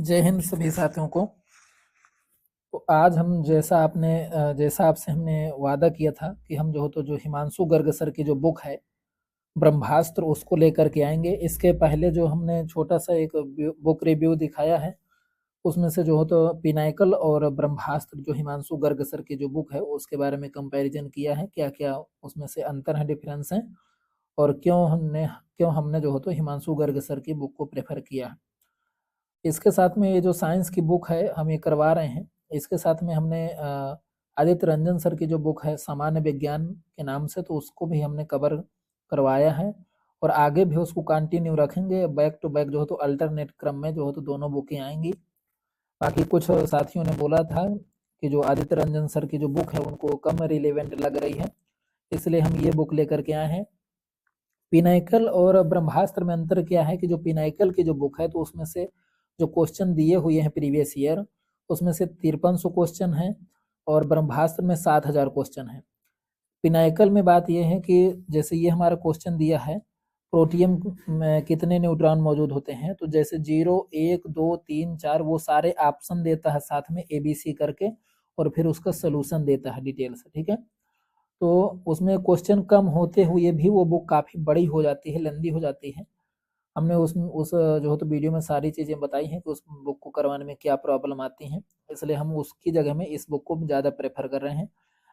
जय हिंद सभी साथियों को। तो आज हम जैसा आपसे हमने वादा किया था कि हम जो हिमांशु गर्ग सर की जो बुक है ब्रह्मास्त्र उसको लेकर के आएंगे। इसके पहले जो हमने छोटा सा एक बुक रिव्यू दिखाया है उसमें से पिनाकल और ब्रह्मास्त्र जो हिमांशु गर्ग सर की जो बुक है उसके बारे में कंपैरिजन किया है, क्या क्या उसमें से अंतर है, डिफरेंस है और क्यों हमने हिमांशु गर्ग सर की बुक को प्रेफर किया है। इसके साथ में ये जो साइंस की बुक है हम ये करवा रहे हैं। इसके साथ में हमने आदित्य रंजन सर की जो बुक है सामान्य विज्ञान के नाम से, तो उसको भी हमने कवर करवाया है और आगे भी उसको कंटिन्यू रखेंगे। बैक टू बैक अल्टरनेट क्रम में दोनों बुकें आएंगी। बाकी कुछ साथियों ने बोला था कि जो आदित्य रंजन सर की जो बुक है उनको कम रिलेवेंट लग रही है, इसलिए हम ये बुक लेकर के आए हैं। पिनाकल और ब्रह्मास्त्र में अंतर क्या है कि जो पिनाकल की जो बुक है तो उसमें से जो क्वेश्चन दिए हुए हैं प्रीवियस ईयर उसमें से 5300 क्वेश्चन है और ब्रह्मास्त्र में 7000 क्वेश्चन है। पिनाकल में बात यह है कि जैसे ये हमारा क्वेश्चन दिया है प्रोटियम में कितने न्यूट्रॉन मौजूद होते हैं, तो जैसे 0 1 2 3 4 वो सारे ऑप्शन देता है साथ में ABC करके और फिर उसका सोल्यूशन देता है डिटेल से। ठीक है, तो उसमें क्वेश्चन कम होते हुए भी वो बुक काफ़ी बड़ी हो जाती है, लेंदी हो जाती है। हमने उस वीडियो में सारी चीज़ें बताई हैं कि उस बुक को करवाने में क्या प्रॉब्लम आती हैं, इसलिए हम उसकी जगह में इस बुक को ज़्यादा प्रेफर कर रहे हैं।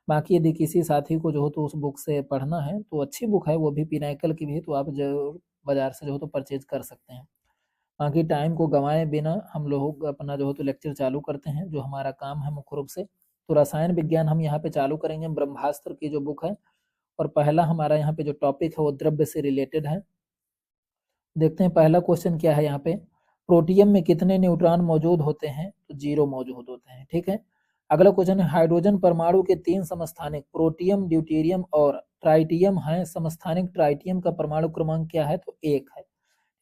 बाकी यदि किसी साथी को उस बुक से पढ़ना है तो अच्छी बुक है, वो भी पिनाकल की भी, तो आप जरूर बाजार से परचेज कर सकते हैं। बाकी टाइम को गंवाए बिना हम लोग अपना लेक्चर चालू करते हैं। जो हमारा काम है मुख्य रूप से तो रसायन विज्ञान हम यहाँ पे चालू करेंगे, ब्रह्मास्त्र की जो बुक है। और पहला हमारा यहाँ पे जो टॉपिक है वो द्रव्य से रिलेटेड है। देखते हैं पहला क्वेश्चन क्या है यहाँ पे। प्रोटियम में कितने न्यूट्रॉन मौजूद होते हैं, तो 0 मौजूद होते हैं। ठीक है, अगला क्वेश्चन है हाइड्रोजन परमाणु के 3 समस्थानिक प्रोटियम, ड्यूटेरियम और ट्राइटियम है। समस्थानिक ट्राइटियम का परमाणु क्रमांक क्या है, तो 1 है।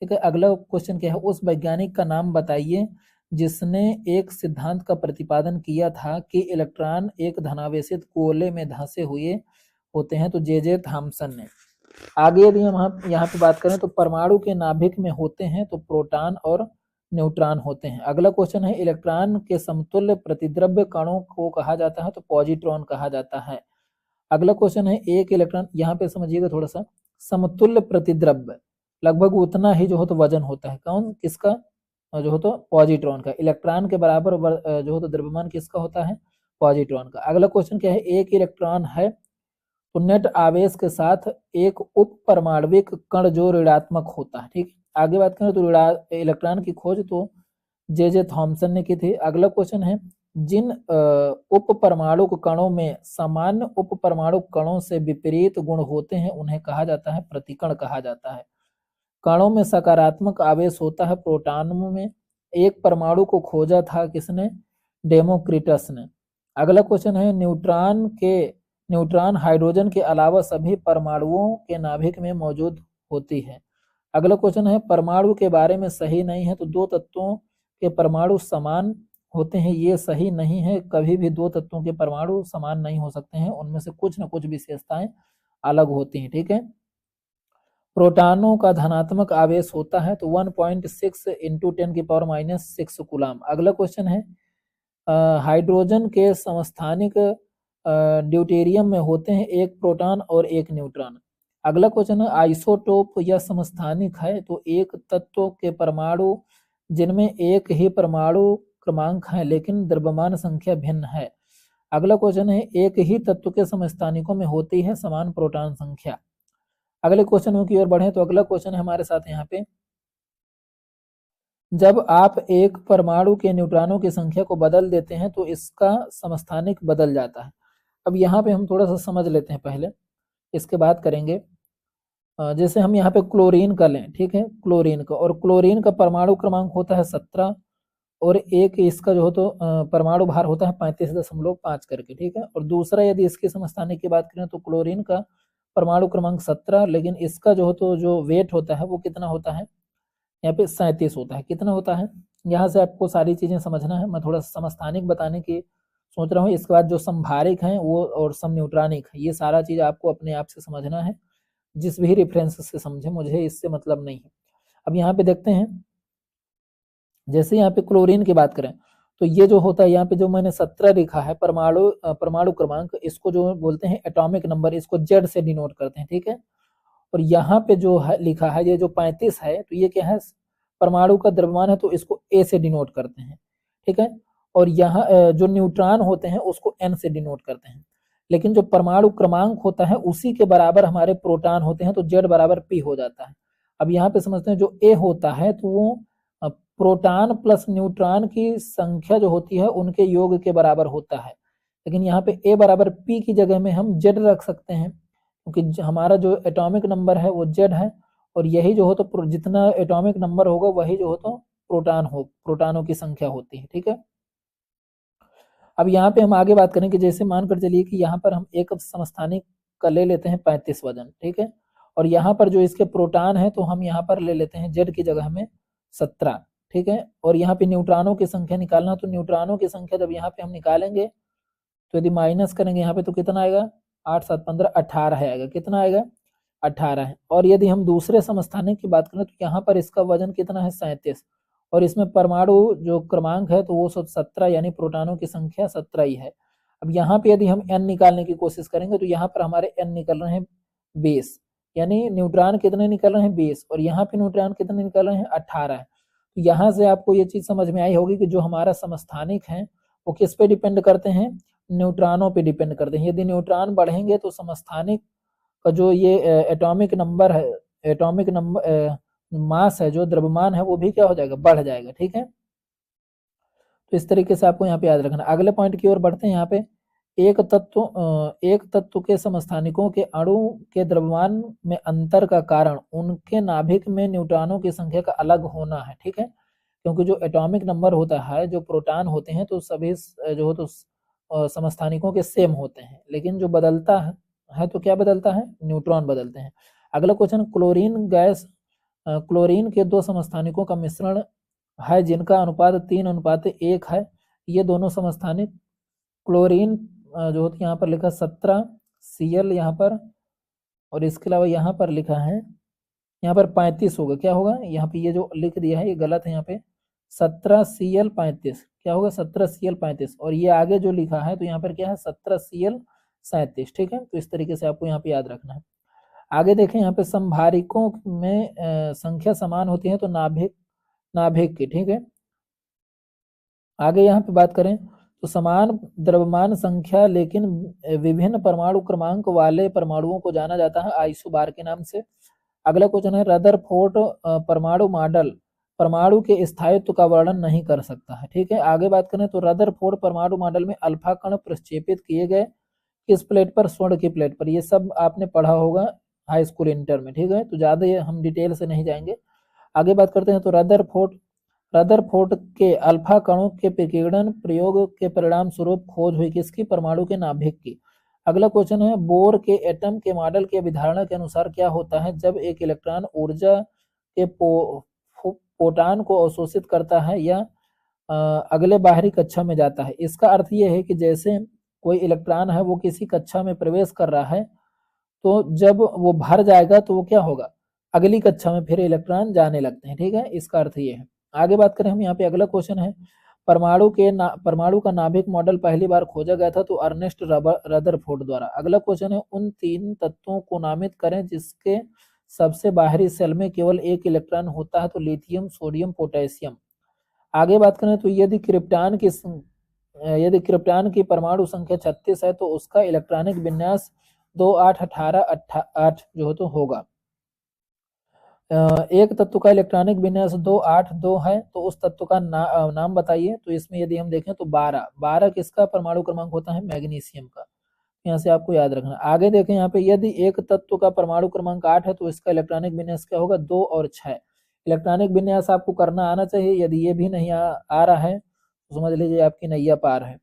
ठीक है, अगला क्वेश्चन क्या है, उस वैज्ञानिक का नाम बताइए जिसने एक सिद्धांत का प्रतिपादन किया था कि इलेक्ट्रॉन एक धनावेशित गोले में धंसे हुए होते हैं, तो जे थॉमसन ने। आगे यदि हम यहाँ पे बात करें तो परमाणु के नाभिक में होते हैं तो प्रोटॉन और न्यूट्रॉन होते हैं। अगला क्वेश्चन है इलेक्ट्रॉन के समतुल्य प्रतिद्रव्य कणों को कहा जाता है, तो पॉजिट्रॉन कहा जाता है। अगला क्वेश्चन है एक इलेक्ट्रॉन, यहाँ पे समझिएगा थोड़ा सा, समतुल्य प्रतिद्रव्य लगभग उतना ही वजन होता है, कौन किसका, पॉजिट्रॉन का। इलेक्ट्रॉन के बराबर द्रव्यमान किसका होता है, पॉजिट्रॉन का। अगला क्वेश्चन क्या है, एक इलेक्ट्रॉन है तो नेट आवेश के साथ एक उप परमाणविक कण जो ऋणात्मक होता है। ठीक, आगे बात करें तो इलेक्ट्रॉन की खोज तो जे थॉमसन ने की थी। अगला क्वेश्चन है जिन उप परमाणु कणों में सामान्य उप परमाणु कणों से विपरीत गुण होते हैं उन्हें कहा जाता है प्रतिकण कहा जाता है। कणों में सकारात्मक आवेश होता है प्रोटॉनों में। एक परमाणु को खोजा था किसने, डेमोक्रिटस ने। अगला क्वेश्चन है न्यूट्रॉन हाइड्रोजन के अलावा सभी परमाणुओं के नाभिक में मौजूद होती है। अगला क्वेश्चन है परमाणु के बारे में सही नहीं है, तो 2 तत्वों के परमाणु समान होते हैं, ये सही नहीं है। कभी भी 2 तत्वों के परमाणु समान नहीं हो सकते हैं, उनमें से कुछ न कुछ विशेषताएं अलग होती हैं। ठीक है, प्रोटॉनों का धनात्मक आवेश होता है तो 1.6 इंटू 10⁻⁻6 कूलम। अगला क्वेश्चन है हाइड्रोजन के समस्थानिक ड्यूटेरियम में होते हैं एक प्रोटॉन और एक न्यूट्रॉन। अगला क्वेश्चन है आइसोटोप या समस्थानिक है तो एक तत्व के परमाणु जिनमें एक ही परमाणु क्रमांक है लेकिन द्रव्यमान संख्या भिन्न है। अगला क्वेश्चन है एक ही तत्व के समस्थानिकों में होती है समान प्रोटॉन संख्या। अगले क्वेश्चन की ओर बढ़े तो अगला क्वेश्चन है हमारे साथ यहाँ पे, जब आप एक परमाणु के न्यूट्रॉनों की संख्या को बदल देते हैं तो इसका समस्थानिक बदल जाता है। अब यहाँ पे हम थोड़ा सा समझ लेते हैं पहले, इसके बाद करेंगे। जैसे हम यहाँ पे क्लोरीन का लें, ठीक है, क्लोरीन का, और क्लोरीन का परमाणु क्रमांक होता है 17 और एक इसका परमाणु भार होता है 35.5 करके। ठीक है, और दूसरा यदि इसके समस्थानिक की बात करें तो क्लोरीन का परमाणु क्रमांक 17 लेकिन इसका जो वेट होता है वो कितना होता है, यहाँ पे 37 होता है। कितना होता है, यहाँ से आपको सारी चीजें समझना है। मैं थोड़ा समस्थानिक बताने की सोच रहा हूँ। इसके बाद जो संभारिक हैं वो और सम न्यूट्रॉनिक है, ये सारा चीज आपको अपने आप से समझना है, जिस भी रेफरेंस से समझे, मुझे इससे मतलब नहीं है। अब यहाँ पे देखते हैं जैसे यहाँ पे क्लोरीन की बात करें तो ये जो होता है यहाँ पे जो मैंने 17 लिखा है परमाणु क्रमांक, इसको जो बोलते हैं एटॉमिक नंबर, इसको जेड से डिनोट करते हैं, ठीक है। और यहाँ पे जो है लिखा है ये जो 35 है तो ये क्या है, परमाणु का द्रव्यमान है, तो इसको ए से डिनोट करते हैं, ठीक है। और यहाँ जो न्यूट्रॉन होते हैं उसको एन से डिनोट करते हैं। लेकिन जो परमाणु क्रमांक होता है उसी के बराबर हमारे प्रोटॉन होते हैं, तो जेड बराबर पी हो जाता है। अब यहाँ पे समझते हैं जो ए होता है तो वो प्रोटॉन प्लस न्यूट्रॉन की संख्या जो होती है उनके योग के बराबर होता है। लेकिन यहाँ पे ए बराबर पी की जगह में हम जेड रख सकते हैं, क्योंकि हमारा जो एटॉमिक नंबर है वो जेड है, और यही जो हो तो जितना एटॉमिक नंबर होगा वही जो हो तो प्रोटॉनों की संख्या होती है, ठीक है। अब यहाँ पे हम आगे बात करें कि जैसे मानकर चलिए कि यहाँ पर हम एक समस्थानिक का ले लेते हैं 35 वजन, ठीक है। और यहाँ पर जो इसके प्रोटॉन है तो हम यहाँ पर ले लेते हैं जेड की जगह में 17, ठीक है। और यहाँ पे न्यूट्रॉनों की संख्या निकालना, तो न्यूट्रॉनों की संख्या जब यहाँ पे हम निकालेंगे तो यदि माइनस करेंगे यहाँ पे तो कितना आएगा, 8 7 15 18 आएगा, कितना आएगा 18 है। और यदि हम दूसरे समस्थानिक की बात करें तो यहाँ पर इसका वजन कितना है 37, और इसमें परमाणु जो क्रमांक है तो वो 17 यानी प्रोटॉनों की संख्या 17 ही है। अब यहाँ पे यदि हम एन निकालने की कोशिश करेंगे तो यहाँ पर हमारे एन निकल रहे हैं 20, यानी न्यूट्रॉन कितने निकल रहे हैं 20, और यहाँ पे न्यूट्रॉन कितने निकल रहे हैं 18 है। तो यहाँ से आपको ये चीज समझ में आई होगी कि जो हमारा समस्थानिक है वो किस पे डिपेंड करते हैं, न्यूट्रॉनों पे डिपेंड करते हैं। यदि न्यूट्रॉन बढ़ेंगे तो समस्थानिक का जो ये एटॉमिक नंबर है, एटॉमिक नंबर मास है, जो द्रव्यमान है वो भी क्या हो जाएगा, बढ़ जाएगा, ठीक है। तो इस तरीके से आपको यहाँ पे याद रखना। अगले पॉइंट की ओर बढ़ते हैं। यहाँ पे एक तत्व के समस्थानिकों के अणु के द्रव्यमान में अंतर का कारण उनके नाभिक में न्यूट्रॉनों की संख्या का अलग होना है, ठीक है। क्योंकि जो एटॉमिक नंबर होता है, जो प्रोटॉन होते हैं तो सभी जो हो तो समस्थानिकों के सेम होते हैं, लेकिन जो बदलता है तो क्या बदलता है, न्यूट्रॉन बदलते हैं। अगला क्वेश्चन, क्लोरीन के दो समस्थानिकों का मिश्रण है जिनका अनुपात 3:1 है। ये दोनों समस्थानिक क्लोरीन जो होती है यहाँ पर लिखा 17 Cl यहाँ पर, और इसके अलावा यहाँ पर लिखा है, यहाँ पर 35 होगा, क्या होगा यहाँ पे ये जो लिख दिया है ये गलत है, यहाँ पे 17 Cl 35 क्या होगा, 17 Cl 35, और ये आगे जो लिखा है तो यहाँ पर क्या है 17 Cl 37, ठीक है। तो इस तरीके से आपको यहाँ पे याद रखना है। आगे देखें, यहाँ पे संभारिकों में संख्या समान होती है तो नाभिक की, ठीक है। आगे यहाँ पे बात करें तो समान द्रव्यमान संख्या लेकिन विभिन्न परमाणु क्रमांक वाले परमाणुओं को जाना जाता है आइसोबार के नाम से। अगला क्वेश्चन है, रदरफोर्ड परमाणु मॉडल परमाणु के स्थायित्व का वर्णन नहीं कर सकता है, ठीक है। आगे बात करें तो रदरफोर्ड परमाणु मॉडल में अल्फा कण प्रक्षेपित किए गए किस प्लेट पर, स्वर्ण की प्लेट पर। ये सब आपने पढ़ा होगा हाई स्कूल इंटर में, ठीक है। तो ज्यादा हम डिटेल से नहीं जाएंगे। आगे बात करते हैं तो रदरफोर्ड के अल्फा कणों के विकिरण प्रयोग के परिणाम स्वरूप खोज हुई किसकी, परमाणु के नाभिक की। अगला क्वेश्चन है, बोर के एटम के मॉडल की अवधारणा के अनुसार क्या होता है जब एक इलेक्ट्रॉन ऊर्जा के प्रोटॉन को अवशोषित करता है या अगले बाहरी कक्षा में जाता है। इसका अर्थ यह है कि जैसे कोई इलेक्ट्रॉन है वो किसी कक्षा में प्रवेश कर रहा है, तो जब वो भर जाएगा तो वो क्या होगा, अगली कक्षा में फिर इलेक्ट्रॉन जाने लगते हैं, ठीक है। इसका अर्थ ये है। आगे बात करें हम, यहाँ पे अगला क्वेश्चन है, परमाणु का नाभिक मॉडल पहली बार खोजा गया था तो अर्नेस्ट रदरफोर्ड द्वारा। अगला क्वेश्चन है, उन 3 तत्वों को नामित करें जिसके सबसे बाहरी सेल में केवल एक इलेक्ट्रॉन होता है, तो लिथियम, सोडियम, पोटेशियम। आगे बात करें तो यदि क्रिप्टॉन की परमाणु संख्या 36 है तो उसका इलेक्ट्रॉनिक विन्यास 2 8 18 8 जो हो तो होगा। एक तत्व का इलेक्ट्रॉनिक विन्यास 2 8 2 है तो उस तत्व का नाम बताइए। तो इसमें यदि हम देखें तो 12 किसका परमाणु क्रमांक होता है, मैग्नीशियम का। यहाँ से आपको याद रखना। आगे देखें यहाँ पे, यदि एक तत्व का परमाणु क्रमांक 8 है तो इसका इलेक्ट्रॉनिक विन्यास क्या होगा, 2 और 6। इलेक्ट्रॉनिक विन्यास आपको करना आना चाहिए, यदि ये भी नहीं आ रहा है तो समझ लीजिए आपकी नैया पार है।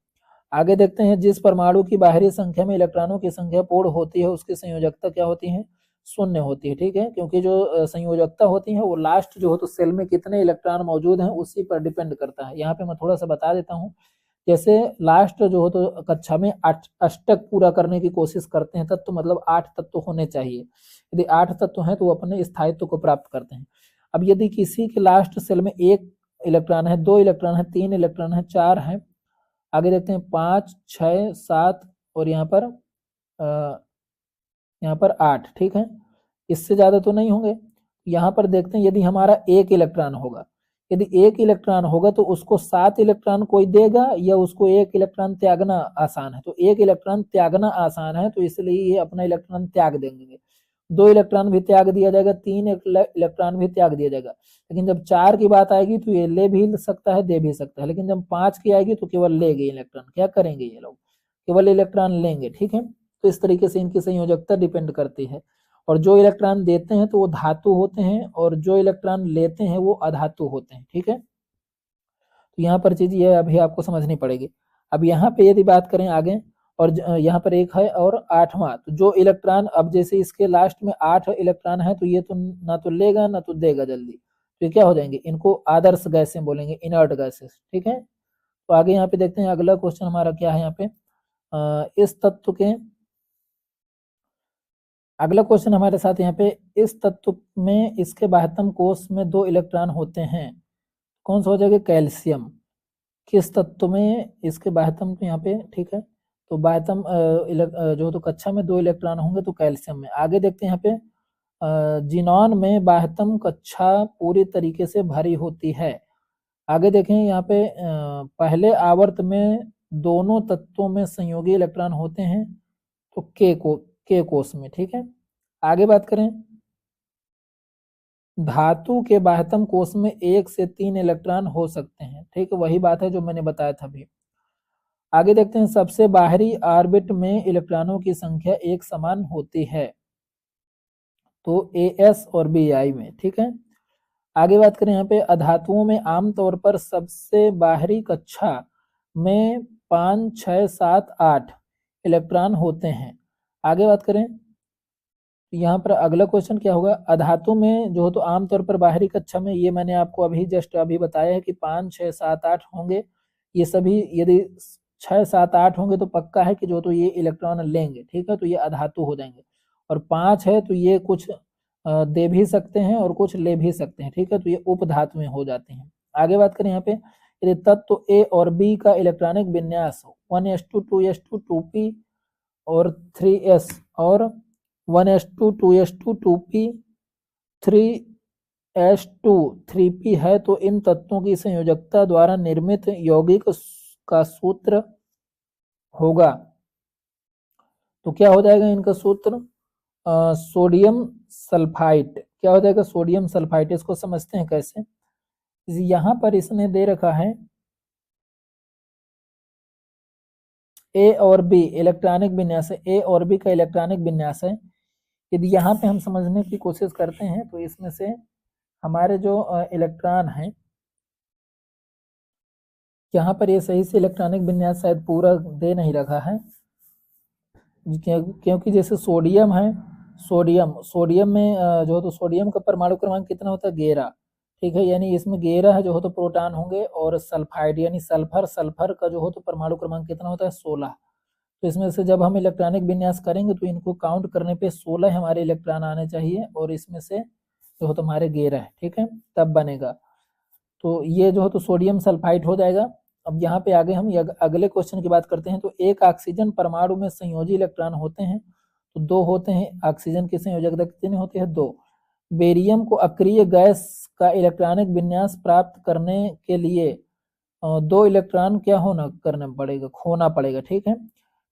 आगे देखते हैं, जिस परमाणु की बाहरी संख्या में इलेक्ट्रॉनों की संख्या पूर्ण होती है उसकी संयोजकता क्या होती है, शून्य होती है, ठीक है। क्योंकि जो संयोजकता होती है वो लास्ट जो हो तो सेल में कितने इलेक्ट्रॉन मौजूद हैं उसी पर डिपेंड करता है। यहाँ पे मैं थोड़ा सा बता देता हूँ, जैसे लास्ट जो हो तो कक्षा में अष्टक पूरा करने की कोशिश करते हैं तत्व, मतलब 8 तत्व होने चाहिए। यदि 8 तत्व हैं तो वो अपने स्थायित्व को प्राप्त करते हैं। अब यदि किसी के लास्ट सेल में एक इलेक्ट्रॉन है, 2 इलेक्ट्रॉन है, 3 इलेक्ट्रॉन है, 4 है। आगे देखते हैं 5, 6, 7 और यहाँ पर 8। ठीक है, इससे ज़्यादा तो नहीं होंगे। यहाँ पर देखते हैं यदि हमारा 1 इलेक्ट्रॉन होगा, यदि 1 इलेक्ट्रॉन होगा तो उसको 7 इलेक्ट्रॉन कोई देगा या उसको 1 इलेक्ट्रॉन त्यागना आसान है? तो 1 इलेक्ट्रॉन त्यागना आसान है, तो इसलिए ये अपना इलेक्ट्रॉन त्याग देंगे। 2 इलेक्ट्रॉन भी त्याग दिया जाएगा, 3 इलेक्ट्रॉन भी त्याग दिया जाएगा। लेकिन जब 4 की बात आएगी तो ये ले भी सकता है, दे भी सकता है। लेकिन जब 5 की आएगी तो केवल लेंगे इलेक्ट्रॉन। क्या करेंगे ये लोग? केवल इलेक्ट्रॉन लेंगे। ठीक है, तो इस तरीके से इनकी संयोजकता डिपेंड करती है। और जो इलेक्ट्रॉन देते हैं तो वो धातु होते हैं और जो इलेक्ट्रॉन लेते हैं वो अधातु होते हैं। ठीक है, तो यहाँ पर चीज ये अभी आपको समझनी पड़ेगी। अब यहाँ पे यदि बात करें आगे, और यहाँ पर 1 है और 8वां, तो जो इलेक्ट्रॉन, अब जैसे इसके लास्ट में 8 इलेक्ट्रॉन है तो ये तो ना तो लेगा ना तो देगा जल्दी, तो ये क्या हो जाएंगे? इनको आदर्श गैसें बोलेंगे, इनर्ट गैसेस। ठीक है, तो आगे यहाँ पे देखते हैं अगला क्वेश्चन हमारा क्या है। यहाँ पे इस तत्व के, अगला क्वेश्चन हमारे साथ यहाँ पे, इस तत्व में इसके बाह्यतम कोष में 2 इलेक्ट्रॉन होते हैं, कौन सा हो जाएगा? कैल्शियम। किस तत्व में इसके बाह्यतम, तो यहाँ पे ठीक है, तो बाह्यतम जो तो कक्षा में 2 इलेक्ट्रॉन होंगे तो कैल्शियम में। आगे देखते हैं यहाँ पे जिनॉन में बाह्यतम कक्षा पूरी तरीके से भरी होती है। आगे देखें यहाँ पे पहले आवर्त में दोनों तत्वों में संयोगी इलेक्ट्रॉन होते हैं, तो के कोष में। ठीक है, आगे बात करें, धातु के बाह्यतम कोष में 1 से 3 इलेक्ट्रॉन हो सकते हैं। ठीक है, वही बात है जो मैंने बताया था अभी। आगे देखते हैं, सबसे बाहरी ऑर्बिट में इलेक्ट्रॉनों की संख्या एक समान होती है, तो एस और बीआई में। ठीक है, आगे बात करें यहाँ पे, अधातुओं में आमतौर पर सबसे बाहरी कक्षा में 5, 6, 7, 8 इलेक्ट्रॉन होते हैं। आगे बात करें, यहाँ पर अगला क्वेश्चन क्या होगा? अधातु में जो तो आमतौर पर बाहरी कक्षा में, ये मैंने आपको अभी जस्ट अभी बताया है कि 5, 6, 7, 8 होंगे। ये सभी यदि 6, 7, 8 होंगे तो पक्का है कि जो तो ये इलेक्ट्रॉन लेंगे। ठीक है, तो ये अधातु हो जाएंगे। और 5 है तो ये कुछ दे भी सकते हैं और कुछ ले भी सकते हैं। ठीक है, तो ये उपधातु में हो जाते हैं। आगे बात करें यहाँ पे, यदि तत्व ए और बी का इलेक्ट्रॉनिक विन्यास 1s2 2s2 2p और 3s और 1s2 2s2 2p 3s2 3p है, तो इन तत्वों की संयोजकता द्वारा निर्मित यौगिक का सूत्र होगा, तो क्या हो जाएगा इनका सूत्र? Sodium sulphide. क्या हो जाएगा? Sodium sulphide. इसको समझते हैं कैसे। यहाँ पर इसने दे रखा है ए और बी इलेक्ट्रॉनिक विन्यास है, ए और बी का इलेक्ट्रॉनिक विन्यास है। यदि यहाँ पे हम समझने की कोशिश करते हैं तो इसमें से हमारे जो इलेक्ट्रॉन है, यहाँ पर ये सही से इलेक्ट्रॉनिक विन्यास शायद पूरा दे नहीं रखा है, क्योंकि जैसे सोडियम है, सोडियम में जो तो सोडियम का परमाणु क्रमांक कितना होता है? 11। ठीक है, यानी इसमें 11 जो हो तो प्रोटॉन होंगे, और सल्फाइड यानी सल्फर का जो हो तो परमाणु क्रमांक कितना होता है? 16। तो इसमें से जब हम इलेक्ट्रॉनिक विन्यास करेंगे तो इनको काउंट करने पे 16 हमारे इलेक्ट्रॉन आने चाहिए, और इसमें से जो हो तो हमारे 11 है। ठीक है, तब बनेगा, तो ये जो हो तो सोडियम सल्फाइड हो जाएगा। अब यहाँ पे आगे हम अगले क्वेश्चन की बात करते हैं। तो एक ऑक्सीजन परमाणु में संयोजी इलेक्ट्रॉन होते हैं, तो 2 होते हैं। ऑक्सीजन की संयोजकता कितनी होती है? 2। बेरियम को अक्रिय गैस का इलेक्ट्रॉनिक विन्यास प्राप्त करने के लिए 2 इलेक्ट्रॉन क्या होना करना पड़ेगा? खोना पड़ेगा। ठीक है,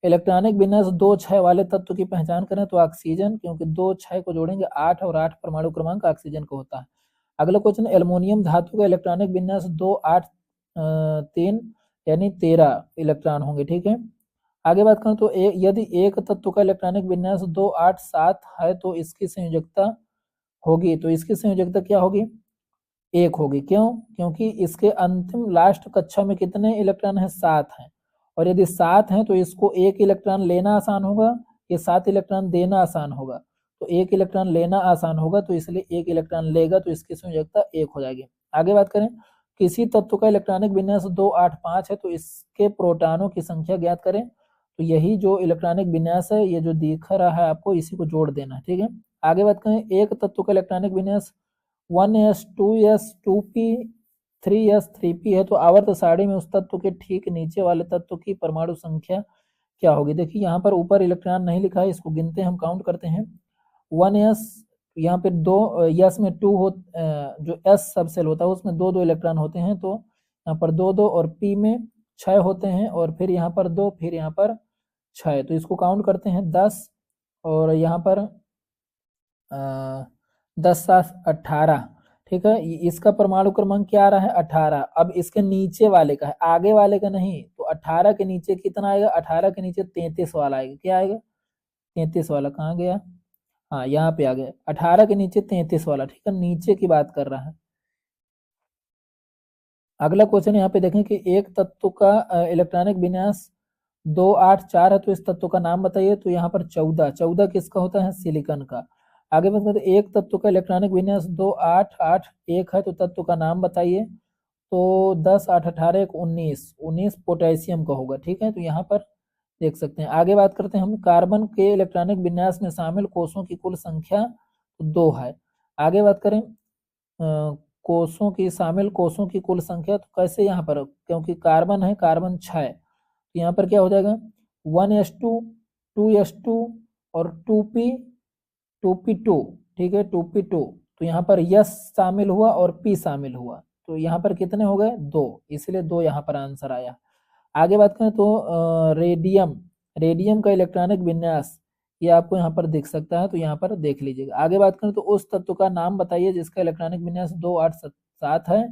इलेक्ट्रॉनिक विन्यास 2 6 वाले तत्व की पहचान करें तो ऑक्सीजन, क्योंकि 2 6 को जोड़ेंगे 8 और 8 परमाणु क्रमांक ऑक्सीजन का होता है। अगला क्वेश्चन, एल्युमिनियम धातु का इलेक्ट्रॉनिक विन्यास 2 8 3 यानी 13 इलेक्ट्रॉन होंगे। ठीक है, आगे बात करें तो यदि एक तत्व का इलेक्ट्रॉनिक विन्यास 2 8 7 है तो इसकी संयोजकता होगी, तो इसकी संयोजकता क्या होगी? 1 होगी। क्यों? क्योंकि इसके अंतिम लास्ट कक्षा में कितने इलेक्ट्रॉन है? 7 हैं, और यदि 7 हैं तो इसको 1 इलेक्ट्रॉन लेना आसान होगा, ये 7 इलेक्ट्रॉन देना आसान होगा। तो 1 इलेक्ट्रॉन लेना आसान होगा, तो इसलिए 1 इलेक्ट्रॉन लेगा, तो इसकी संयोजकता 1 हो जाएगी। आगे बात करें, किसी तत्व का इलेक्ट्रॉनिक विन्यास 2 8 5 है तो इसके प्रोटॉनों की संख्या ज्ञात करें, तो यही जो इलेक्ट्रॉनिक विन्यास है, ये जो दिख रहा है आपको, इसी को जोड़ देना है। ठीक है, आगे बात करें, एक तत्व का इलेक्ट्रॉनिक विन्यास 1s 2s 2p 3s3p है, तो आवर्त सारणी में उस तत्व के ठीक नीचे वाले तत्व की परमाणु संख्या क्या होगी। देखिए यहाँ पर ऊपर इलेक्ट्रॉन नहीं लिखा है, इसको गिनते हैं, हम काउंट करते हैं। 1s, यहाँ पे दो यस में टू हो, जो एस सब सेल होता है उसमें दो दो इलेक्ट्रॉन होते हैं, तो यहाँ पर दो दो, और पी में 6 होते हैं, और फिर यहाँ पर 2, फिर यहाँ पर 6, तो इसको काउंट करते हैं 10, और यहाँ पर 10 7 18, ठीक है। इसका परमाणु क्रमांक क्या आ रहा है, 18। अब इसके नीचे वाले का है, आगे वाले का नहीं, तो 18 के नीचे कितना आएगा, 18 के नीचे 33 वाला आएगा। क्या आएगा, 33 वाला। कहाँ गया, हाँ यहाँ पे आ गया, 18 के नीचे 33 वाला, ठीक है, नीचे की बात कर रहा है। अगला क्वेश्चन यहाँ पे देखें कि एक तत्व का इलेक्ट्रॉनिक विन्यास 284 है, तो इस तत्व का नाम बताइए। तो यहाँ पर 14 किसका होता है, सिलिकॉन का। आगे बात करते हैं, एक तत्व का इलेक्ट्रॉनिक विन्यास 2881 है, तो तत्व का नाम बताइए। तो 10 8 18 19 पोटेशियम का होगा, ठीक है। तो यहाँ पर देख सकते हैं। आगे बात करते हैं हम, कार्बन के इलेक्ट्रॉनिक विन्यास में शामिल कोषों की कुल संख्या 2 है। आगे बात करें कोषों की, शामिल कोषों की कुल संख्या, तो कैसे यहाँ पर, क्योंकि कार्बन है, कार्बन 6, तो यहाँ पर क्या हो जाएगा, 1s2 2s2 और 2p2, ठीक है, 2p2, तो यहाँ पर यस शामिल हुआ और पी शामिल हुआ, तो यहाँ पर कितने हो गए, 2, इसलिए 2 यहाँ पर आंसर आया। आगे बात करें तो रेडियम का इलेक्ट्रॉनिक विन्यास, ये आपको यहाँ पर दिख सकता है, तो यहाँ पर देख लीजिएगा। आगे बात करें तो उस तत्व का नाम बताइए जिसका इलेक्ट्रॉनिक विन्यास 287 है,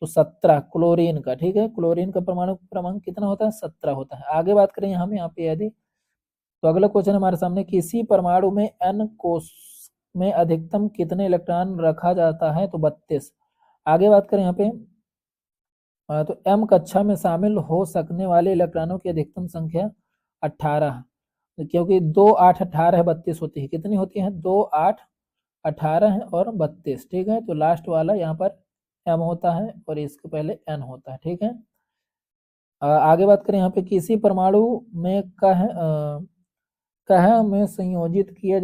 तो 17, क्लोरीन का, ठीक है। क्लोरीन का परमाणु क्रमांक कितना होता है, 17 होता है। आगे बात करें हम यहाँ पे यदि, तो अगला क्वेश्चन हमारे सामने, किसी परमाणु में n कोष में अधिकतम कितने इलेक्ट्रॉन रखा जाता है, तो 32। आगे बात करें यहाँ पे, तो m कक्षा में शामिल हो सकने वाले इलेक्ट्रॉनों की अधिकतम संख्या 18, क्योंकि 2 8 18 है, 32 होती है, कितनी होती है, 2 8 18 है और 32, ठीक है। तो लास्ट वाला यहाँ पर m होता है और इसके पहले n होता है, ठीक है। आगे बात करें यहाँ पे, किसी परमाणु में कह में संयोजित किए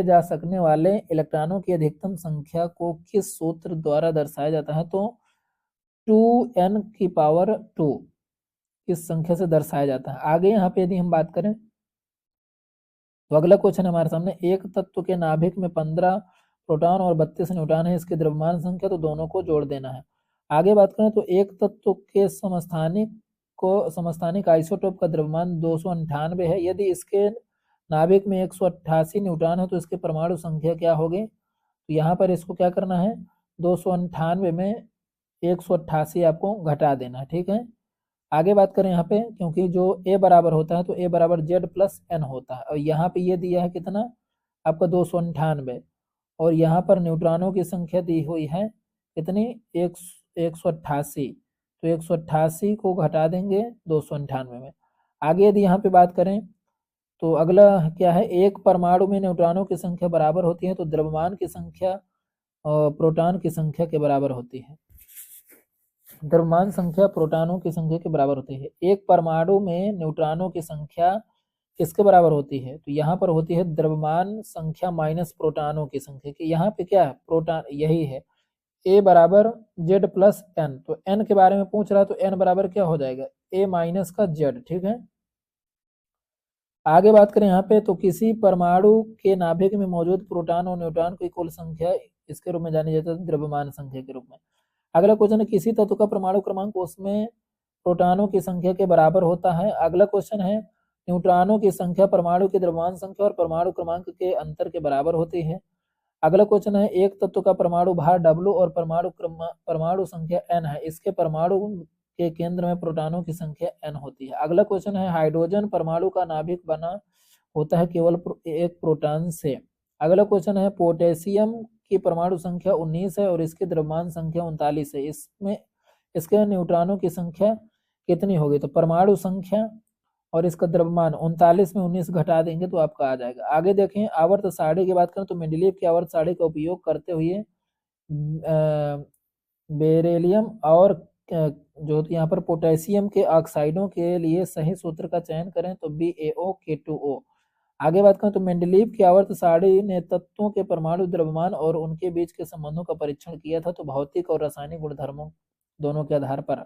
जा सकने वाले इलेक्ट्रॉनों की अधिकतम संख्या को किस सूत्र द्वारा दर्शाया जाता है, तो 2n⁻², इस संख्या से दर्शाया जाता है। आगे यहाँ पे यदि हम बात करें, तो अगला क्वेश्चन हमारे सामने, एक तत्व के नाभिक में 15 प्रोटॉन और 32 न्यूट्रॉन है, इसके द्रव्यमान संख्या, तो दोनों को जोड़ देना है। आगे बात करें तो एक तत्व के समस्थानिक आइसोटोप का द्रव्यमान 298 है, यदि इसके नाभिक में 188 न्यूट्रॉन है, तो इसके परमाणु संख्या क्या होगी। तो यहाँ पर इसको क्या करना है, 298 में 188 आपको घटा देना है, ठीक है। आगे बात करें यहाँ पे, क्योंकि जो A बराबर होता है तो A बराबर Z+N होता है, और यहाँ पे ये दिया है कितना, आपका 298, और यहाँ पर न्यूट्रॉनों की संख्या दी हुई है कितनी, 188, तो 188 को घटा देंगे 298 में। आगे यदि यहाँ पे बात करें, तो अगला क्या है, एक परमाणु में न्यूट्रॉनों की संख्या बराबर होती है, तो द्रव्यमान की संख्या प्रोटॉन की संख्या के बराबर होती है। द्रव्यमान संख्या प्रोटॉनों की संख्या के बराबर होती है। एक परमाणु में न्यूट्रॉनों की संख्या किसके बराबर होती है, तो यहाँ पर होती है द्रव्यमान संख्या माइनस प्रोटॉनों की संख्या की। यहाँ पे क्या है, प्रोटॉन यही है, A बराबर Z+N, तो N के बारे में पूछ रहा है, तो N बराबर क्या हो जाएगा, A माइनस का Z, ठीक है। आगे बात करें यहाँ पे, तो किसी परमाणु के नाभिक में मौजूद प्रोटॉन और न्यूट्रॉन की कुल संख्या इसके रूप में जानी जाती है, द्रव्यमान संख्या के रूप में। अगला क्वेश्चन है, किसी तत्व का परमाणु क्रमांक उसमें प्रोटॉनों की संख्या के बराबर होता है। अगला क्वेश्चन है, न्यूट्रॉनों की संख्या परमाणु की द्रव्यमान संख्या और परमाणु क्रमांक के अंतर के बराबर होती है। अगला क्वेश्चन है, एक तत्व का परमाणु भार W और परमाणु संख्या n है, इसके परमाणु के केंद्र में प्रोटॉनों की संख्या n होती है। अगला क्वेश्चन है, हाइड्रोजन परमाणु का नाभिक बना होता है केवल एक प्रोटॉन से। अगला क्वेश्चन है, पोटेशियम की परमाणु संख्या 19 है और इसकी द्रव्यमान संख्या 39 है, इसमें इसके न्यूट्रॉनों की संख्या कितनी होगी, तो परमाणु संख्या और इसका द्रव्यमान 39 में 19 घटा देंगे तो आपका आ जाएगा। आगे देखें, आवर्त सारणी की बात करें तो मेंडेलीव की आवर्त सारणी का उपयोग करते हुए बेरिलियम और जो यहाँ पर पोटेशियम के ऑक्साइडों के लिए सही सूत्र का चयन करें, तो BaO K2O। आगे बात करें तो मेंडलीव की आवर्त सारणी ने तत्वों के परमाणु द्रव्यमान और उनके बीच के संबंधों का परीक्षण किया था, तो भौतिक और रासायनिक गुणधर्मों दोनों के आधार पर।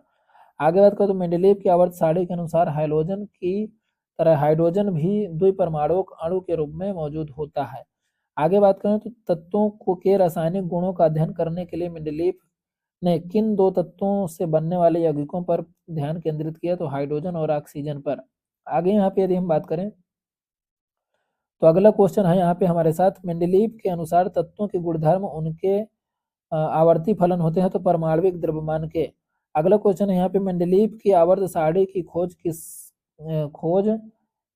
आगे बात करें तो मेंडलीव की आवर्त सारणी के अनुसार हाइड्रोजन की तरह हाइड्रोजन भी द्विपरमाणुक अणु के रूप में मौजूद होता है। आगे बात करें तो तत्वों को के रासायनिक गुणों का अध्ययन करने के लिए मेंडलीव ने किन दो तत्वों से बनने वाले यौगिकों पर ध्यान केंद्रित किया, तो हाइड्रोजन और ऑक्सीजन पर। आगे यहाँ पे यदि हम बात करें तो अगला क्वेश्चन है यहाँ पे हमारे साथ, मेंडलीव के अनुसार तत्वों के गुणधर्म उनके आवर्ती फलन होते हैं, तो परमाणविक द्रव्यमान के। अगला क्वेश्चन है यहाँ पे, मेंडलीव की आवर्त सारणी की खोज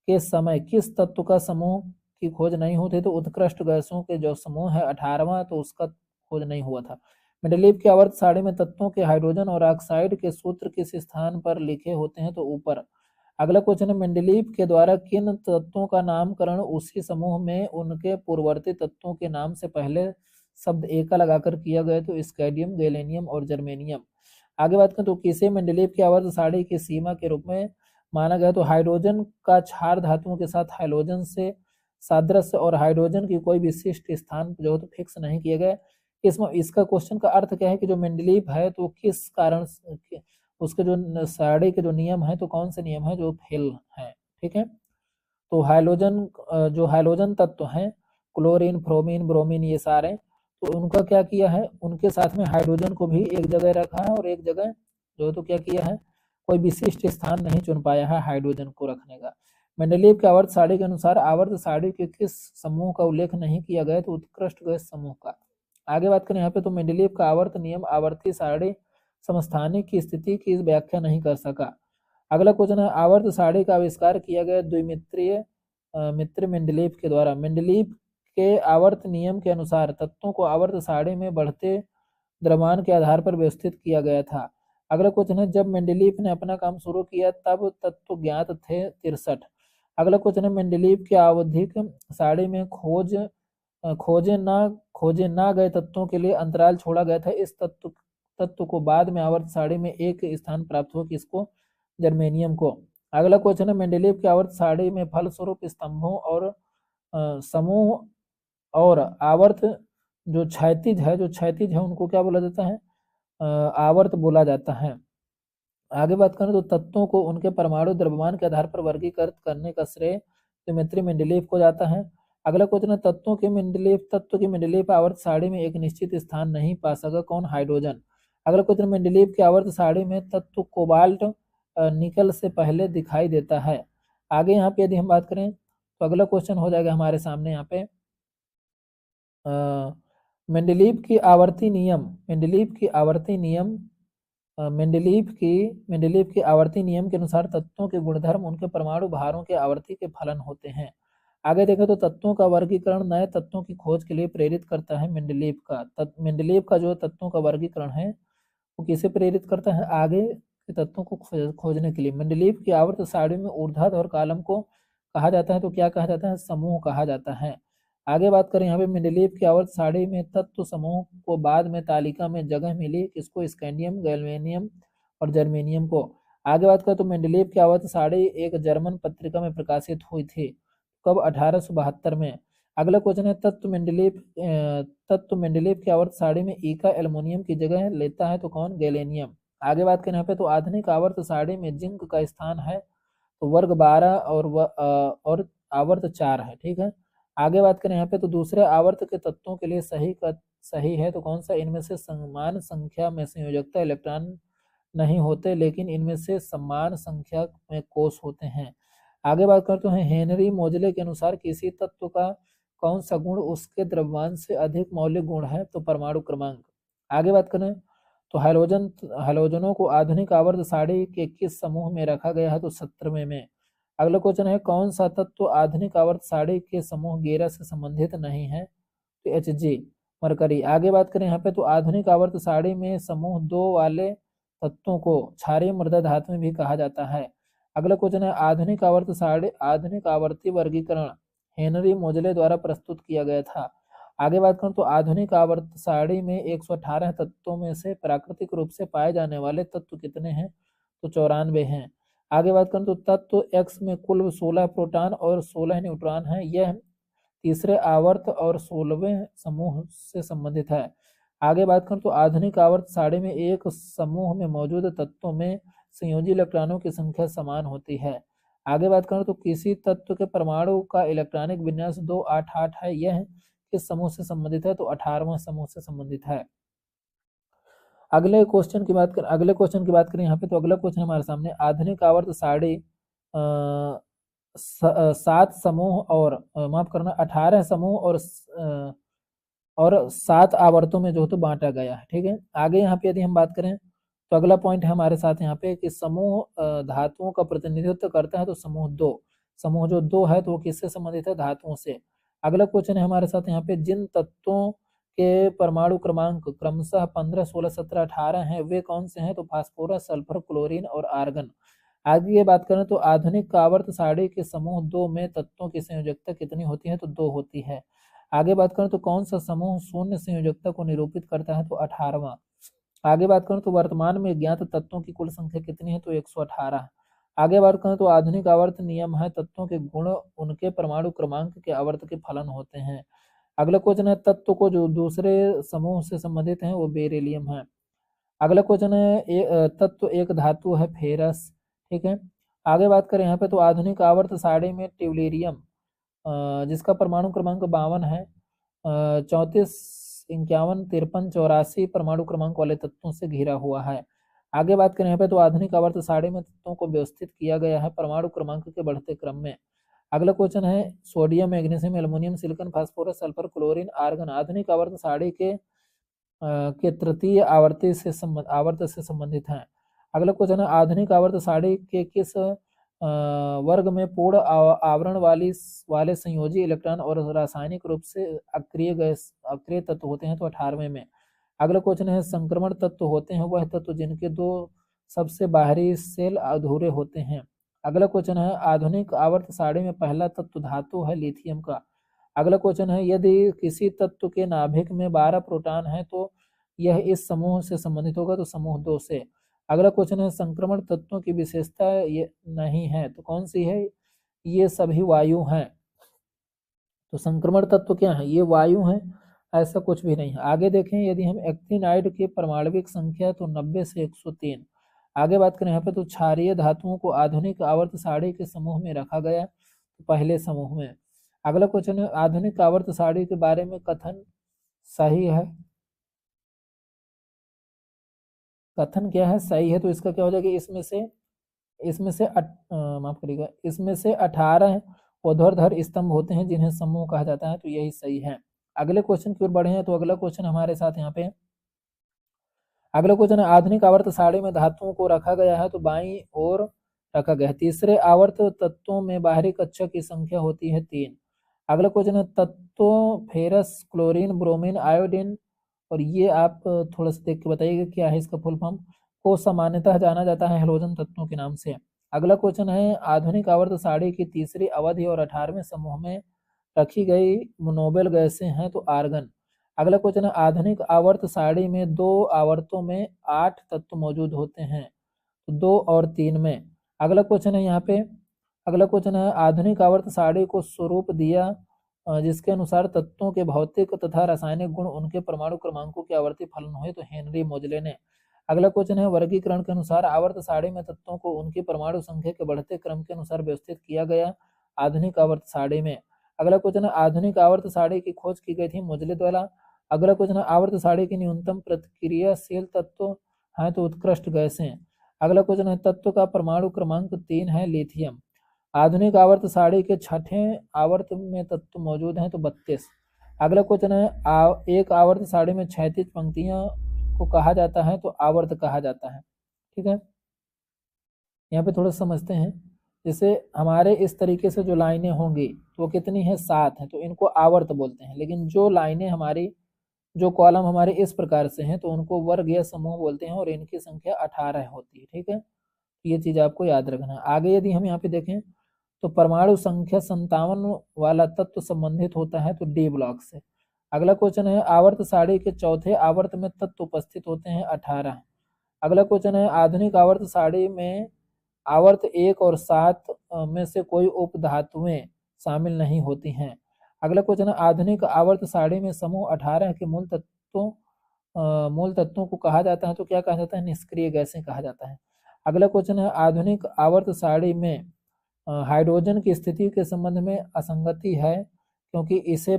के समय किस तत्व का समूह की खोज नहीं होती, तो उत्कृष्ट गैसों के जो समूह है 18वां, तो उसका खोज नहीं हुआ था। मेंडलीव की आवर्त सारणी में तत्वों के हाइड्रोजन और ऑक्साइड के सूत्र किस स्थान पर लिखे होते हैं, तो ऊपर। अगला क्वेश्चन है, मेंडलीव के द्वारा किन तत्वों का नामकरण उसी समूह में उनके पूर्ववर्ती तत्वों के नाम से पहले शब्द ए का लगाकर किया गया, तो स्कैंडियम, गैलेनियम और जर्मेनियम। आगे बात करें तो किसे मेंडलीव की आवर्त सारणी की सीमा के रूप में माना गया, तो हाइड्रोजन का क्षार धातुओं के साथ हाइड्रोजन से सादृश्य और हाइड्रोजन की कोई विशिष्ट स्थान जो तो फिक्स नहीं किया गया। इसमें इसका क्वेश्चन का अर्थ क्या है कि जो मेंडलीव है तो किस कारण उसके जो सारणी के जो नियम है, तो कौन से नियम है जो फेल है, ठीक है। तो हाइड्रोजन जो हाइड्रोजन तत्व हैं क्लोरीन, फ्रोमीन, ब्रोमीन, ये सारे, तो उनका क्या किया है, उनके साथ में हाइड्रोजन को भी एक जगह रखा है और एक जगह जो तो क्या किया है, कोई विशिष्ट स्थान नहीं चुन पाया है हाइड्रोजन को रखने का। मेंडलीव के आवर्त सारणी के अनुसार आवर्त सारणी के किस समूह का उल्लेख नहीं किया गया, तो उत्कृष्ट गैस समूह का। आगे बात करें यहाँ पे तो मेंडलीव का आवर्त नियम आवर्ती सारणी समस्थानिक की स्थिति की व्याख्या नहीं कर सका। अगला क्वेश्चन है, आवर्त सारणी का आविष्कार किया गया द्विमित्रीय मित्र मेंडलीव के द्वारा। मेंडलीव के आवर्त नियम के अनुसार तत्वों को आवर्त सारणी में बढ़ते द्रव्यमान के आधार पर व्यवस्थित किया गया था। अगला क्वेश्चन है, जब मेंडलीव ने अपना काम शुरू किया तब तत्व ज्ञात थे 63। अगला क्वेश्चन है, मेंडलीव के आवधिक सारणी में खोजे ना गए तत्वों के लिए अंतराल छोड़ा गया था। इस तत्व को बाद में आवर्त सारणी में एक स्थान प्राप्त हुआ, किसको, जर्मेनियम को। अगला क्वेश्चन है, मेंडलीव की आवर्त सारणी में फलस्वरूप स्तंभों और समूह और आवर्त जो क्षैतिज है उनको क्या बोला जाता है, आवर्त बोला जाता है। आगे बात करें तो तत्वों को उनके परमाणु द्रव्यमान के आधार पर वर्गीकृत करने का श्रेय दिमित्री मेंडलीव को जाता है। अगला क्वेश्चन है, तत्व की मेंडलीव आवर्त सारणी में एक निश्चित स्थान नहीं पा सका, कौन, हाइड्रोजन। अगला क्वेश्चन, मेंडलीव की आवर्त सारणी में तत्व कोबाल्ट निकल से पहले दिखाई देता है। आगे यहाँ पे यदि हम बात करें तो अगला क्वेश्चन हो जाएगा हमारे सामने यहाँ पे, मेंडलीव की आवर्ती नियम मेंडलीव की आवर्ती नियम के अनुसार तत्वों के गुणधर्म उनके परमाणु भारों के आवर्ती के फलन होते हैं। आगे देखें तो तत्वों का वर्गीकरण नए तत्वों की खोज के लिए प्रेरित करता है। मेंडलीव का जो तत्वों का वर्गीकरण है वो किसे प्रेरित करता है, आगे के तत्वों को खोजने के लिए। मेंडलीव की आवर्त सारणी में ऊर्ध्वाधर और कालम को कहा जाता है, तो क्या कहा जाता है, समूह कहा जाता है। आगे बात करें यहाँ पे मेंडलीव की आवर्त सारणी में तत्व समूह को बाद में तालिका में जगह मिली, किसको, स्कैंडियम, गैल्वेनियम और जर्मेनियम को। आगे बात करें तो मेंडलीव की आवर्त सारणी एक जर्मन पत्रिका में प्रकाशित हुई थी, कब, 1872 में। अगला क्वेश्चन है, तत्व मेंडलीव की आवर्त सारणी में ई का एल्युमिनियम की जगह लेता है, तो कौन, गैलेनियम। आगे बात करें यहाँ पे तो आधुनिक आवर्त सारणी में जिंक का स्थान है, तो वर्ग 12 और आवर्त 4 है, ठीक है। आगे बात करें यहाँ पे तो दूसरे आवर्त के तत्वों के लिए सही है, तो कौन सा, इनमें से समान संख्या में संयोजकता इलेक्ट्रॉन नहीं होते, लेकिन इनमें से समान संख्या में कोष होते हैं। आगे बात करते हैं, हेनरी मोजले के अनुसार किसी तत्व का कौन सा गुण उसके द्रव्यमान से अधिक मौलिक गुण है, तो परमाणु क्रमांक। आगे बात करें तो हैलोजनों को आधुनिक आवर्त सारणी के किस समूह में रखा गया है, तो 17वें में। अगला क्वेश्चन है, कौन सा तत्व आधुनिक आवर्त सारणी के समूह 11 से संबंधित नहीं है, तो Hg, मरकरी। आगे बात करें यहाँ पे तो आधुनिक आवर्त सारणी में समूह 2 वाले तत्वों को क्षारीय मृदा धातु में भी कहा जाता है। अगला क्वेश्चन है, आधुनिक आवर्ती वर्गीकरण हेनरी मोजले द्वारा प्रस्तुत किया गया था। आगे बात करें तो आधुनिक आवर्त सारणी में 118 तत्वों में से प्राकृतिक रूप से पाए जाने वाले तत्व कितने हैं, तो 94 हैं। आगे बात करें तो तत्व एक्स में कुल 16 प्रोटॉन और 16 न्यूट्रॉन है। यह तीसरे आवर्त और 16वें समूह से संबंधित है। आगे बात करें तो आधुनिक आवर्त सारणी में एक समूह में मौजूद तत्वों में संयोजी इलेक्ट्रॉनों की संख्या समान होती है। आगे बात करें तो किसी तत्व के परमाणु का इलेक्ट्रॉनिक विन्यास 288 है। यह किस समूह से संबंधित है? तो 18वां समूह से संबंधित है। अगले क्वेश्चन की बात करें यहाँ पे, तो अगला क्वेश्चन हमारे सामने आधुनिक आवर्त सारणी 7 समूह और माफ करना 18 समूह और 7 आवर्तों में जो तो बांटा गया है। ठीक है, आगे यहाँ पे यदि हम बात करें तो अगला पॉइंट है हमारे साथ यहाँ पे कि समूह धातुओं का प्रतिनिधित्व करता है। तो समूह जो 2 है तो वो किससे संबंधित है? धातुओं से। अगला क्वेश्चन है हमारे साथ यहाँ पे जिन तत्वों के परमाणु क्रमांक क्रमशः 15, 16, 17, 18 हैं वे कौन से हैं? तो फास्फोरस, सल्फर, क्लोरीन और आर्गन। आगे ये बात करें तो आधुनिक आवर्त सारणी के समूह 2 में तत्वों की संयोजकता कितनी होती है? तो 2 होती है। आगे बात करें तो कौन सा समूह शून्य संयोजकता को निरूपित करता है? तो 18वां। आगे बात करें तो वर्तमान में ज्ञात तत्वों की कुल संख्या कितनी है? तो 118। आगे बात करें तो आधुनिक आवर्त नियम है तत्वों के गुण उनके परमाणु क्रमांक के आवर्त के फलन होते हैं। अगला क्वेश्चन है तत्व को जो दूसरे समूह से संबंधित है वो बेरिलियम है। अगला क्वेश्चन है तत्व एक धातु है फेरस। ठीक है, आगे बात करें यहाँ पे तो आधुनिक आवर्त सारणी में ट्यूलेरियम जिसका परमाणु क्रमांक 52 है 34, 51, 53, 84 परमाणु क्रमांक वाले तत्वों से घिरा हुआ है। आगे बात करें यहाँ पे तो आधुनिक आवर्त सारणी में तत्वों को व्यवस्थित किया गया है परमाणु क्रमांक के बढ़ते क्रम में। अगला क्वेश्चन है sodium, magnesium, aluminium, silicon, phosphorus, sulphur, chlorine, argon आधुनिक आवर्त सारणी के तृतीय आवर्त से संबंधित हैं। अगला क्वेश्चन है आधुनिक आवर्त सारणी के किस वर्ग में पूर्ण आवरण वाले संयोजी इलेक्ट्रॉन और रासायनिक रूप से अक्रिय तत्व होते हैं? तो 18वें में। अगला क्वेश्चन है संक्रमण तत्व होते हैं वह तत्व जिनके 2 सबसे बाहरी सेल अधूरे होते हैं। अगला क्वेश्चन है आधुनिक आवर्त सारणी में पहला तत्व धातु है लिथियम का। अगला क्वेश्चन है यदि किसी तत्व के नाभिक में 12 प्रोटॉन है तो यह इस समूह से संबंधित होगा? तो समूह 2 से। अगला क्वेश्चन है संक्रमण तत्वों की विशेषता ये नहीं है तो कौन सी है? ये सभी वायु हैं। तो संक्रमण तत्व क्या है? ये वायु हैं, ऐसा कुछ भी नहीं है। आगे देखें यदि हम एक्टिनाइड की परमाणविक संख्या तो 90 से 103। आगे बात करें यहाँ पे तो क्षारीय धातुओं को आधुनिक आवर्त सारणी के समूह में रखा गया तो पहले समूह में। अगला क्वेश्चन है आधुनिक आवर्त सारणी के बारे में कथन सही है? कथन क्या है? सही है। तो इसका क्या हो जाएगा? माफ करिएगा, इसमें से 18 ऊर्ध्वाधर स्तंभ होते हैं जिन्हें समूह कहा जाता है। तो यही सही है। अगले क्वेश्चन की ओर बढ़े हैं तो अगला क्वेश्चन हमारे साथ यहाँ पे अगला क्वेश्चन है आधुनिक आवर्त सारणी में धातुओं को रखा गया है तो बाईं ओर रखा गया है। तीसरे आवर्त तत्वों में बाहरी कक्षा की संख्या होती है 3। अगला क्वेश्चन है तत्वों फेरस, क्लोरीन, ब्रोमीन, आयोडीन और ये आप थोड़ा सा देख के बताइएगा क्या है इसका फुल फॉर्म, को सामान्यतः जाना जाता है हेलोजन तत्वों के नाम से। अगला क्वेश्चन है आधुनिक आवर्त सारणी की तीसरी अवधि और 18वें समूह में रखी गई नोबेल गैसें हैं तो आर्गन। अगला क्वेश्चन है आधुनिक आवर्त सारणी में 2 आवर्तों में 8 तत्व मौजूद होते हैं तो 2 और 3 में। अगला क्वेश्चन है यहाँ पे अगला क्वेश्चन है आधुनिक आवर्त सारणी को स्वरूप दिया जिसके अनुसार तत्वों के भौतिक तथा रासायनिक गुण उनके परमाणु क्रमांकों के आवर्ती फलन हुए तो हेनरी मोजले ने। अगला क्वेश्चन है वर्गीकरण के अनुसार आवर्त सारणी में तत्वों को उनकी परमाणु संख्या के बढ़ते क्रम के अनुसार व्यवस्थित किया गया आधुनिक आवर्त सारणी में। अगला क्वेश्चन है आधुनिक आवर्त सारणी की खोज की गई थी मोजले द्वारा। अगला क्वेश्चन है आवर्त सारणी की न्यूनतम प्रतिक्रियाशील तत्व है तो उत्कृष्ट गैसें। अगला क्वेश्चन है तत्व का परमाणु क्रमांक 3 है लिथियम। आधुनिक आवर्त सारणी के छठे आवर्त में तत्व मौजूद हैं तो 32। अगला क्वेश्चन है एक आवर्त सारणी में क्षैतिज पंक्तियां को कहा जाता है तो आवर्त कहा जाता है। ठीक है, यहाँ पे थोड़ा समझते हैं। जैसे हमारे इस तरीके से जो लाइनें होंगी तो वो कितनी है? 7 है तो इनको आवर्त बोलते हैं। लेकिन जो लाइनें हमारी जो कॉलम हमारे इस प्रकार से हैं तो उनको वर्ग या समूह बोलते हैं और इनकी संख्या 18 होती है। ठीक है, ये चीज आपको याद रखना है। आगे यदि हम यहाँ पे देखें तो परमाणु संख्या 57 वाला तत्व संबंधित होता है तो डी ब्लॉक से। अगला क्वेश्चन है आवर्त सारणी के चौथे आवर्त में तत्व उपस्थित होते हैं 18। अगला क्वेश्चन है आधुनिक आवर्त सारणी में आवर्त 1 और 7 में से कोई उपधातुएं शामिल नहीं होती हैं। अगला क्वेश्चन है, आधुनिक आवर्त सारणी में समूह 18 के मूल तत्वों को कहा जाता है तो क्या कहा जाता है? निष्क्रिय गैसें कहा जाता है। अगला क्वेश्चन है, आधुनिक आवर्त सारणी में हाइड्रोजन की स्थिति के संबंध में असंगति है क्योंकि इसे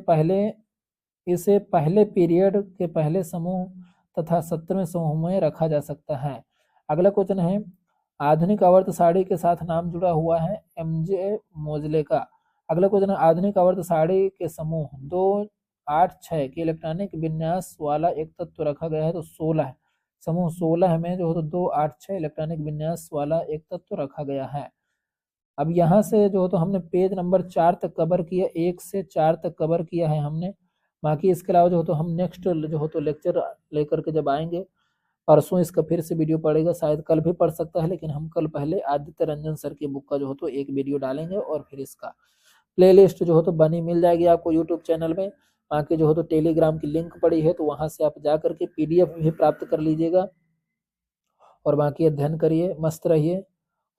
पहले पीरियड के पहले समूह तथा 17वें समूह में रखा जा सकता है। अगला क्वेश्चन है, आधुनिक आवर्त सारणी के साथ नाम जुड़ा हुआ है एमजे मोजले का। अगला क्वेश्चन है, आधुनिक आवर्त सारणी के समूह 2, 8, 6 के इलेक्ट्रॉनिक विन्यास वाला एक तत्व रखा गया है तो 16 है। समूह 16 में जो 2, 8, 6 इलेक्ट्रॉनिक विन्यास वाला एक तत्व रखा गया है। अब यहाँ से जो तो हमने पेज नंबर 4 तक कवर किया, 1 से 4 तक कवर किया है हमने। बाकी इसके अलावा जो तो हम नेक्स्ट जो हो तो लेक्चर लेकर के जब आएंगे, परसों इसका फिर से वीडियो पड़ेगा, शायद कल भी पढ़ सकता है, लेकिन हम कल पहले आदित्य रंजन सर की बुक का जो हो तो एक वीडियो डालेंगे और फिर इसका प्लेलिस्ट जो हो तो बनी मिल जाएगी आपको यूट्यूब चैनल में। बाकी जो हो तो टेलीग्राम की लिंक पड़ी है तो वहाँ से आप जा करके PDF भी प्राप्त कर लीजिएगा। और बाकी अध्ययन करिए, मस्त रहिए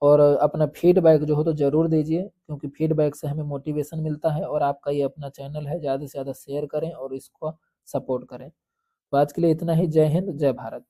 और अपना फीडबैक जो हो तो ज़रूर दीजिए क्योंकि फीडबैक से हमें मोटिवेशन मिलता है। और आपका ये अपना चैनल है, ज़्यादा से ज़्यादा शेयर करें और इसको सपोर्ट करें। तो आज के लिए इतना ही। जय हिंद, जय भारत।